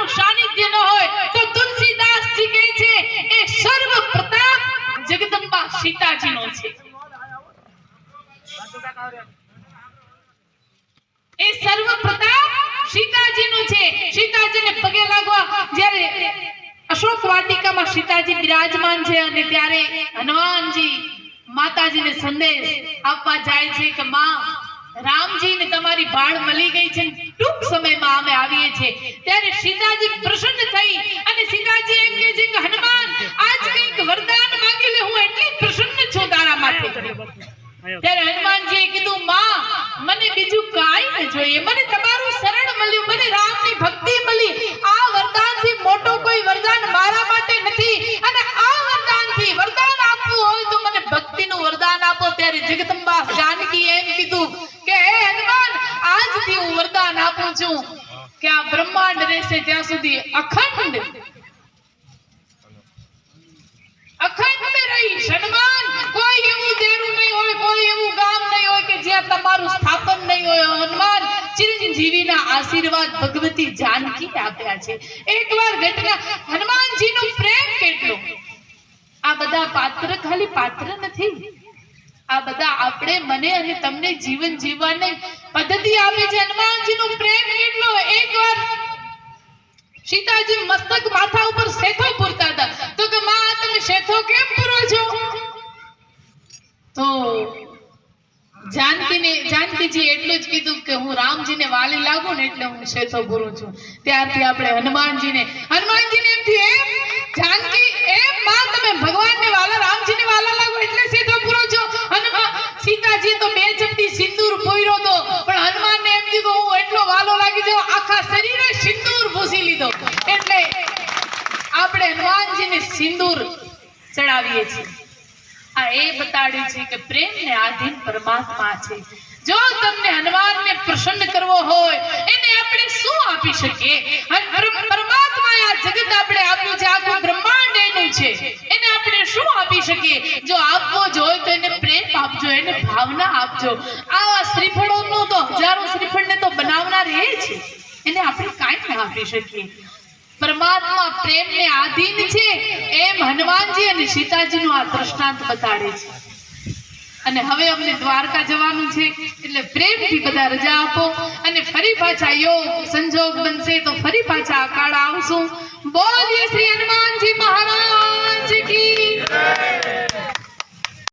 નું સાનિધ્ય ન હોય તો તુલસીદાસજી કહે છે એ સર્વ પ્રતાપ જગદંબા સીતાજીનો છે। એ સર્વ પ્રતાપ સીતાજીનો છે। સીતાજીને પગે લાગવા જ્યારે અશોક વાટિકામાં સીતાજી બિરાજમાન છે અને ત્યારે હનુમાનજી માતાજીને સંદેશ આપવા જાય છે કે માં રામજીને તમારી ભાળ મળી ગઈ છે, ટૂંક સમયમાં અમે આવીએ છીએ। ત્યારે સીતાજી પ્રસન્ન થઈ અને સીતાજી એમ કહે છે કે હનુમાન આજ કંઈક વરદાન માંગી લે, હું એટલી પ્રસન્ન છું તારા માટે। ત્યારે હનુમાનજીએ કીધું માં મને બીજું કાંઈ ન જોઈએ, મને તમારું શરણ મળ્યું, મને રામની ભક્તિ મળી, આ વરદાનથી મોટો કોઈ વરદાન મારા માટે નથી અને આ વરદાનથી વરદાન આપવું હોય તો મને ભક્તિનું વરદાન આપો। ત્યારે જગદંબા જાનકી એમ કીધું કે હે હનુમાન આજથી હું વરદાન આપું છું કે આ બ્રહ્માંડ રહેશે ત્યાં સુધી અખંડ રહીશ। હનુમાન કોઈ એવું દેરું નહીં હોય, કોઈ એવું ગામ નહીં હોય કે જ્યાં તમારું સ્થાપન નહીં હોય। હનુમાન ચિરંજીવીના આશીર્વાદ ભગવતી જાનકી આપ્યા છે। એકવાર ઘટના હનુમાનજીનો પ્રેમ કેટલો, આ બધા પાત્ર ખાલી પાત્ર નથી, આ બધા આપણે મને અને તમને જીવન જીવવાની પદ્ધતિ આપે છે। હનુમાનજીનો પ્રેમ કેટલો, એકવાર સીતાજી મસ્તક માથા ઉપર શેથો પૂરતા હતા તો કે માં તમે શેથો કેમ પૂરો છો? તો જાનકીજી એટલું જ કીધું કે હું રામજીને વાલી લાગુ ને એટલે હું શેથો પૂરું છું। ત્યારથી આપણે હનુમાનજીને એમ થી એમ જાનકી એમ માં તમે ભગવાનને વાલા રામજીને વાલા લાગો એટલે શેથો પૂરો છો? હનુમાન સીતાજી તો બે ચપટી સિંદૂર પોયરો તો પણ હનુમાનને એમ કીધું હું એટલો વાલો લાગી જાવ આખા શરીરે સિંદૂર ભૂસી લીધો। એટલે આપણે હનુમાનજીને સિંદૂર ચડાવીએ છીએ। આ એ બતાડ્યું છે કે પ્રેમને આધીન પરમાત્મા છે। જો તમને હનુમાનને પ્રસન્ન કરવો હોય એને આપણે શું આપી શકીએ? પરમાત્માએ આ જગત આપણે આપ્યું છે, આખું બ્રહ્માંડ એનું છે, એને આપણે શું આપી શકીએ? જો આપવો જ હોય તો એને પ્રેમ આપજો, એને ભાવના આપજો। આવા શ્રીફળોનો તો હજારો શ્રીફળને તો બનાવનાર એ છે, એને આપણે કાંઈ ના આપી શકીએ। પરમાત્મા પ્રેમને આધીન છે એમ હનુમાનજી અને સીતાજીનું આ દ્રષ્ટાંત બતાડે છે। અને હવે અમને દ્વારકા જવાનું છે એટલે પ્રેમથી બધા રજા આપો અને ફરી પાછા યોગ સંજોગ બનશે તો ફરી પાછા અકાળ આવશું। બોલીએ શ્રી હનુમાનજી મહારાજ કી જય।